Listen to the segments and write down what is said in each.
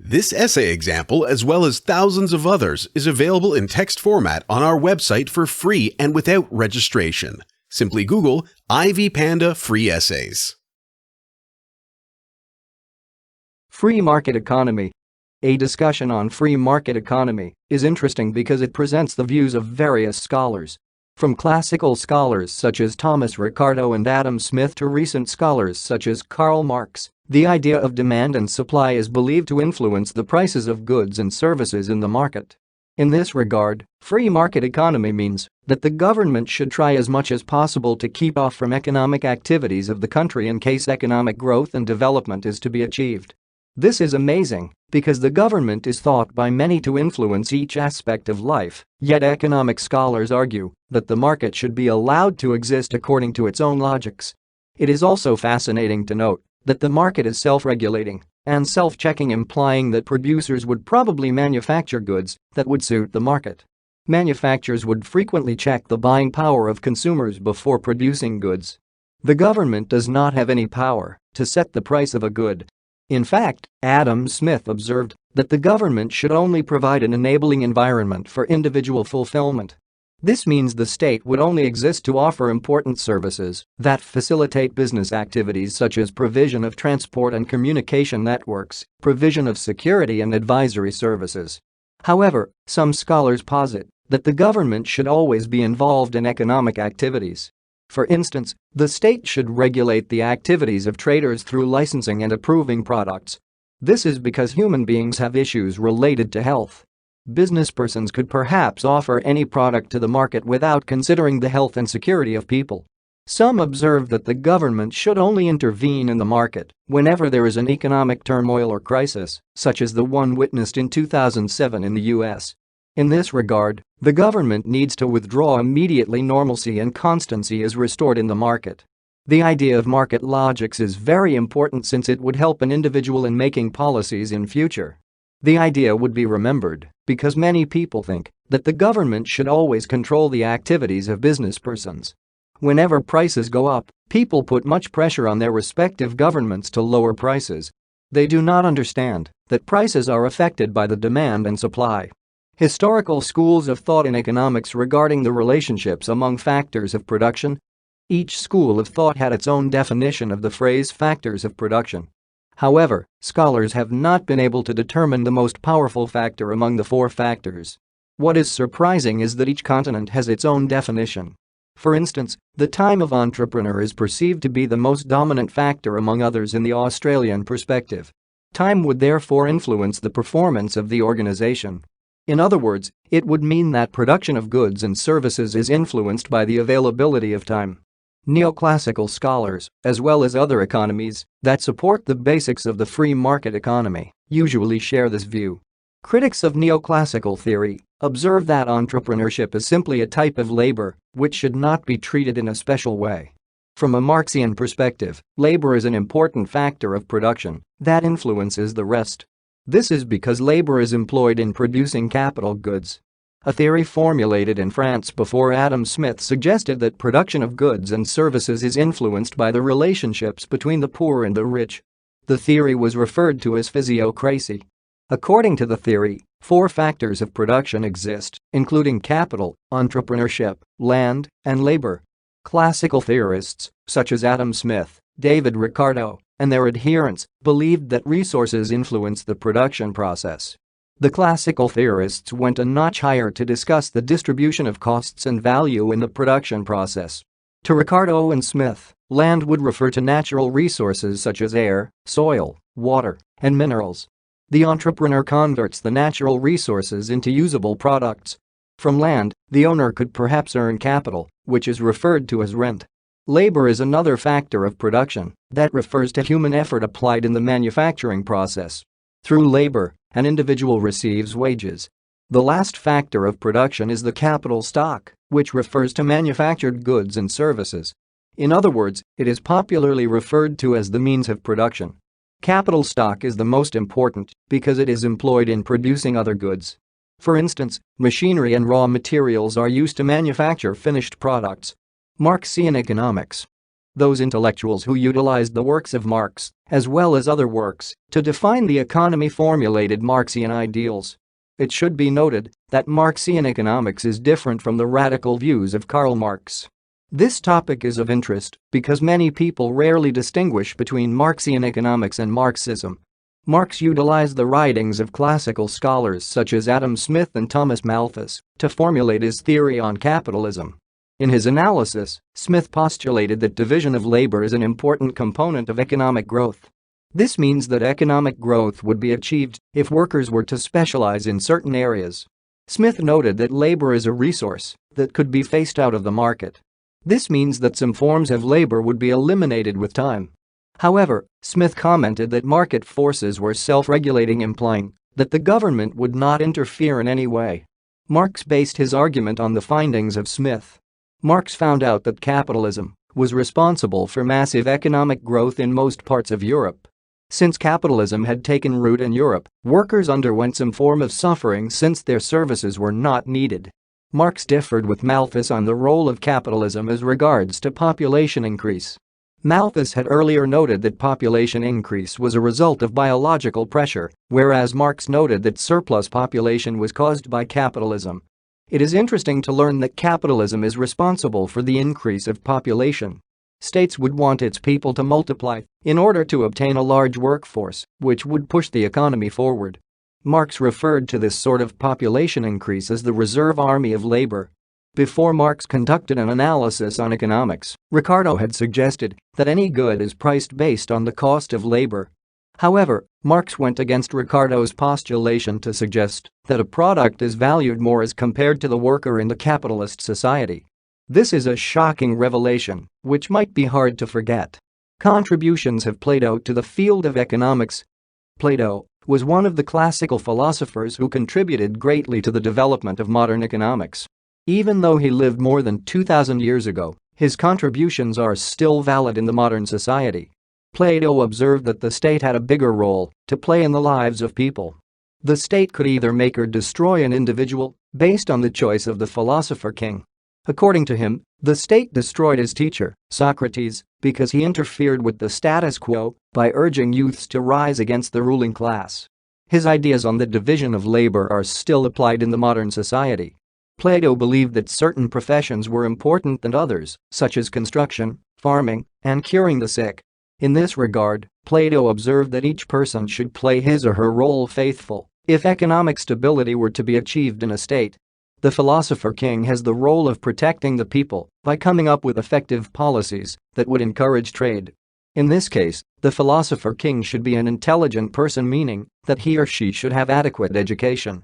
This essay example, as well as thousands of others, is available in text format on our website for free and without registration. Simply Google IvyPanda Free Essays. Free market economy. A discussion on free market economy is interesting because it presents the views of various scholars. From classical scholars such as Thomas Ricardo and Adam Smith to recent scholars such as Karl Marx, the idea of demand and supply is believed to influence the prices of goods and services in the market. In this regard, free market economy means that the government should try as much as possible to keep off from economic activities of the country in case economic growth and development is to be achieved. This is amazing because the government is thought by many to influence each aspect of life, yet economic scholars argue that the market should be allowed to exist according to its own logics. It is also fascinating to note that the market is self-regulating and self-checking, implying that producers would probably manufacture goods that would suit the market. Manufacturers would frequently check the buying power of consumers before producing goods. The government does not have any power to set the price of a good. In fact, Adam Smith observed that the government should only provide an enabling environment for individual fulfillment. This means the state would only exist to offer important services that facilitate business activities such as provision of transport and communication networks, provision of security and advisory services. However, some scholars posit that the government should always be involved in economic activities. For instance, the state should regulate the activities of traders through licensing and approving products. This is because human beings have issues related to health. Businesspersons could perhaps offer any product to the market without considering the health and security of people. Some observe that the government should only intervene in the market whenever there is an economic turmoil or crisis, such as the one witnessed in 2007 in the US. In this regard, the government needs to withdraw immediately. Normalcy and constancy is restored in the market. The idea of market logics is very important since it would help an individual in making policies in future. The idea would be remembered because many people think that the government should always control the activities of businesspersons. Whenever prices go up, people put much pressure on their respective governments to lower prices. They do not understand that prices are affected by the demand and supply. Historical schools of thought in economics regarding the relationships among factors of production. Each school of thought had its own definition of the phrase factors of production. However, scholars have not been able to determine the most powerful factor among the four factors. What is surprising is that each continent has its own definition. For instance, the time of entrepreneur is perceived to be the most dominant factor among others in the Australian perspective. Time would therefore influence the performance of the organization. In other words, it would mean that production of goods and services is influenced by the availability of time. Neoclassical scholars, as well as other economies that support the basics of the free market economy, usually share this view. Critics of neoclassical theory observe that entrepreneurship is simply a type of labor which should not be treated in a special way. From a Marxian perspective, labor is an important factor of production that influences the rest. This is because labor is employed in producing capital goods. A theory formulated in France before Adam Smith suggested that production of goods and services is influenced by the relationships between the poor and the rich. The theory was referred to as physiocracy. According to the theory, four factors of production exist, including capital, entrepreneurship, land, and labor. Classical theorists, such as Adam Smith, David Ricardo, and their adherents, believed that resources influence the production process. The classical theorists went a notch higher to discuss the distribution of costs and value in the production process. To Ricardo and Smith, land would refer to natural resources such as air, soil, water, and minerals. The entrepreneur converts the natural resources into usable products. From land, the owner could perhaps earn capital, which is referred to as rent. Labor is another factor of production that refers to human effort applied in the manufacturing process. Through labor, an individual receives wages. The last factor of production is the capital stock, which refers to manufactured goods and services. In other words, it is popularly referred to as the means of production. Capital stock is the most important because it is employed in producing other goods. For instance, machinery and raw materials are used to manufacture finished products. Marxian economics. those intellectuals who utilized the works of Marx, as well as other works, to define the economy formulated Marxian ideals. It should be noted that Marxian economics is different from the radical views of Karl Marx. This topic is of interest because many people rarely distinguish between Marxian economics and Marxism. Marx utilized the writings of classical scholars such as Adam Smith and Thomas Malthus to formulate his theory on capitalism. In his analysis, Smith postulated that division of labor is an important component of economic growth. This means that economic growth would be achieved if workers were to specialize in certain areas. Smith noted that labor is a resource that could be phased out of the market. This means that some forms of labor would be eliminated with time. However, Smith commented that market forces were self-regulating, implying that the government would not interfere in any way. Marx based his argument on the findings of Smith. Marx found out that capitalism was responsible for massive economic growth in most parts of Europe. Since capitalism had taken root in Europe, workers underwent some form of suffering since their services were not needed. Marx differed with Malthus on the role of capitalism as regards to population increase. Malthus had earlier noted that population increase was a result of biological pressure, whereas Marx noted that surplus population was caused by capitalism. It is interesting to learn that capitalism is responsible for the increase of population. States would want its people to multiply in order to obtain a large workforce, which would push the economy forward. Marx referred to this sort of population increase as the reserve army of labor. Before Marx conducted an analysis on economics, Ricardo had suggested that any good is priced based on the cost of labor. However, Marx went against Ricardo's postulation to suggest that a product is valued more as compared to the worker in the capitalist society. This is a shocking revelation, which might be hard to forget. Contributions of Plato to the field of economics. Plato was one of the classical philosophers who contributed greatly to the development of modern economics. Even though he lived more than 2,000 years ago, his contributions are still valid in the modern society. Plato observed that the state had a bigger role to play in the lives of people. The state could either make or destroy an individual based on the choice of the philosopher king. According to him, the state destroyed his teacher, Socrates, because he interfered with the status quo by urging youths to rise against the ruling class. His ideas on the division of labor are still applied in the modern society. Plato believed that certain professions were important than others, such as construction, farming, and curing the sick. In this regard, Plato observed that each person should play his or her role faithful if economic stability were to be achieved in a state. The philosopher king has the role of protecting the people by coming up with effective policies that would encourage trade. In this case, the philosopher king should be an intelligent person, meaning that he or she should have adequate education.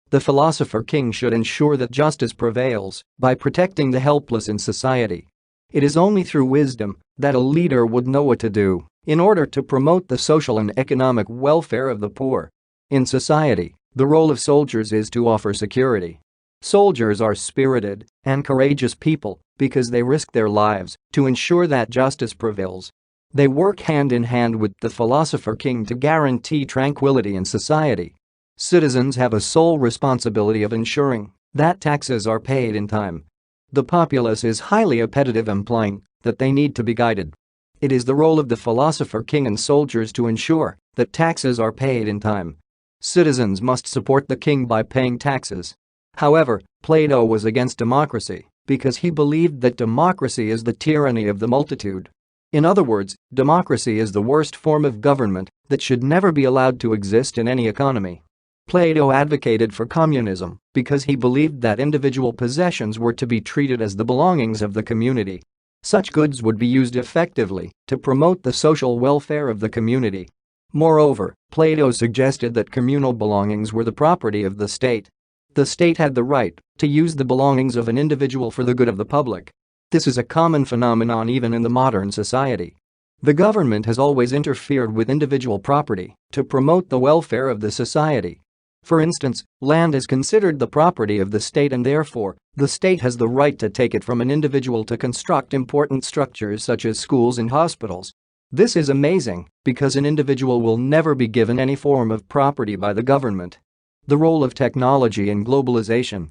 The philosopher king should ensure that justice prevails by protecting the helpless in society. It is only through wisdom that a leader would know what to do in order to promote the social and economic welfare of the poor. In society, the role of soldiers is to offer security. Soldiers are spirited and courageous people because they risk their lives to ensure that justice prevails. They work hand in hand with the philosopher king to guarantee tranquility in society. Citizens have a sole responsibility of ensuring that taxes are paid in time. The populace is highly appetitive, implying that they need to be guided. It is the role of the philosopher king and soldiers to ensure that taxes are paid in time. Citizens must support the king by paying taxes. However, Plato was against democracy because he believed that democracy is the tyranny of the multitude. In other words, democracy is the worst form of government that should never be allowed to exist in any economy. Plato advocated for communism because he believed that individual possessions were to be treated as the belongings of the community. Such goods would be used effectively to promote the social welfare of the community. Moreover, Plato suggested that communal belongings were the property of the state. The state had the right to use the belongings of an individual for the good of the public. This is a common phenomenon even in the modern society. The government has always interfered with individual property to promote the welfare of the society. For instance, land is considered the property of the state and therefore, the state has the right to take it from an individual to construct important structures such as schools and hospitals. This is amazing because an individual will never be given any form of property by the government. The role of technology in globalization.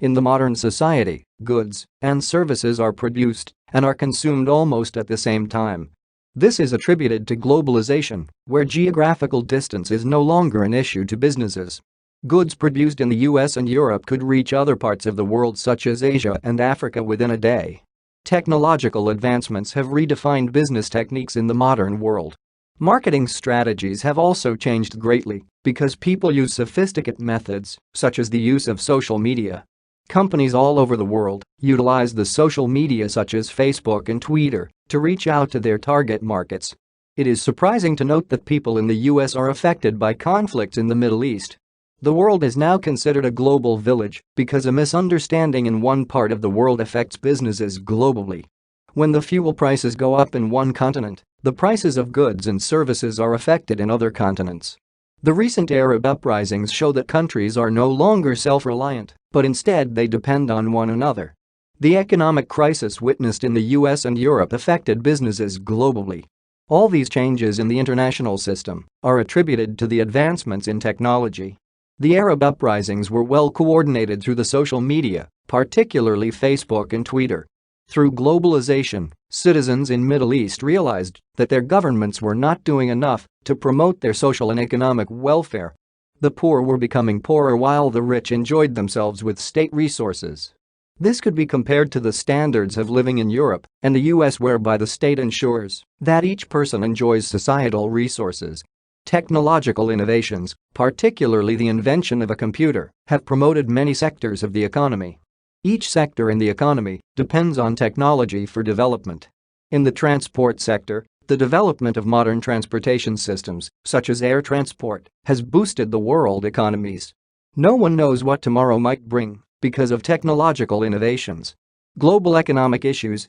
In the modern society, goods and services are produced and are consumed almost at the same time. This is attributed to globalization, where geographical distance is no longer an issue to businesses. Goods produced in the US and Europe could reach other parts of the world such as Asia and Africa within a day. Technological advancements have redefined business techniques in the modern world. Marketing strategies have also changed greatly because people use sophisticated methods, such as the use of social media. Companies all over the world utilize the social media such as Facebook and Twitter to reach out to their target markets. It is surprising to note that people in the US are affected by conflicts in the Middle East. The world is now considered a global village because a misunderstanding in one part of the world affects businesses globally. When the fuel prices go up in one continent, the prices of goods and services are affected in other continents. The recent Arab uprisings show that countries are no longer self-reliant, but instead they depend on one another. The economic crisis witnessed in the US and Europe affected businesses globally. All these changes in the international system are attributed to the advancements in technology. The Arab uprisings were well coordinated through the social media, particularly Facebook and Twitter. Through globalization, citizens in Middle East realized that their governments were not doing enough to promote their social and economic welfare. The poor were becoming poorer while the rich enjoyed themselves with state resources. This could be compared to the standards of living in Europe and the US, whereby the state ensures that each person enjoys societal resources. Technological innovations, particularly the invention of a computer, have promoted many sectors of the economy. Each sector in the economy depends on technology for development. In the transport sector, the development of modern transportation systems, such as air transport, has boosted the world economies. No one knows what tomorrow might bring because of technological innovations. Global economic issues.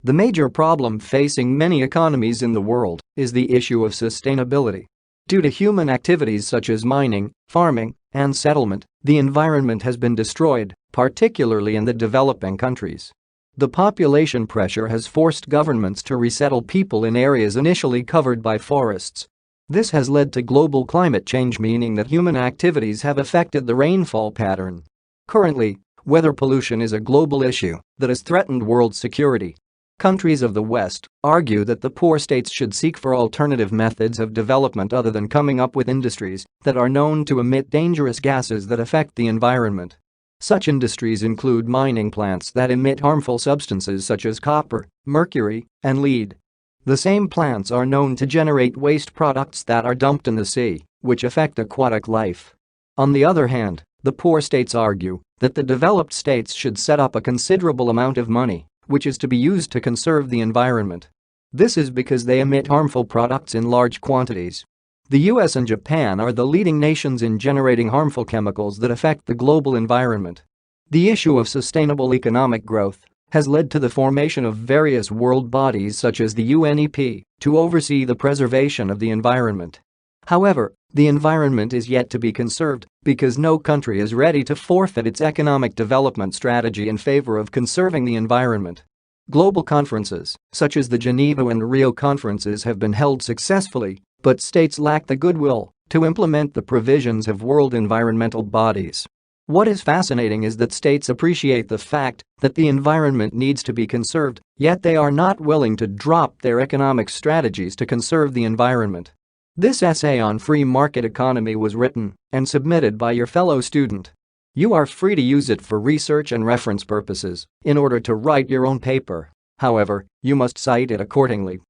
The major problem facing many economies in the world is the issue of sustainability. Due to human activities such as mining, farming, and settlement, the environment has been destroyed, particularly in the developing countries. The population pressure has forced governments to resettle people in areas initially covered by forests. This has led to global climate change, meaning that human activities have affected the rainfall pattern. Currently, weather pollution is a global issue that has threatened world security. Countries of the West argue that the poor states should seek for alternative methods of development other than coming up with industries that are known to emit dangerous gases that affect the environment. Such industries include mining plants that emit harmful substances such as copper, mercury, and lead. The same plants are known to generate waste products that are dumped in the sea, which affect aquatic life. On the other hand, the poor states argue that the developed states should set up a considerable amount of money, which is to be used to conserve the environment. This is because they emit harmful products in large quantities. The US and Japan are the leading nations in generating harmful chemicals that affect the global environment. The issue of sustainable economic growth has led to the formation of various world bodies such as the UNEP to oversee the preservation of the environment. However, the environment is yet to be conserved because no country is ready to forfeit its economic development strategy in favor of conserving the environment. Global conferences, such as the Geneva and Rio conferences, have been held successfully, but states lack the goodwill to implement the provisions of world environmental bodies. What is fascinating is that states appreciate the fact that the environment needs to be conserved, yet they are not willing to drop their economic strategies to conserve the environment. This essay on free market economy was written and submitted by your fellow student. You are free to use it for research and reference purposes in order to write your own paper. However, you must cite it accordingly.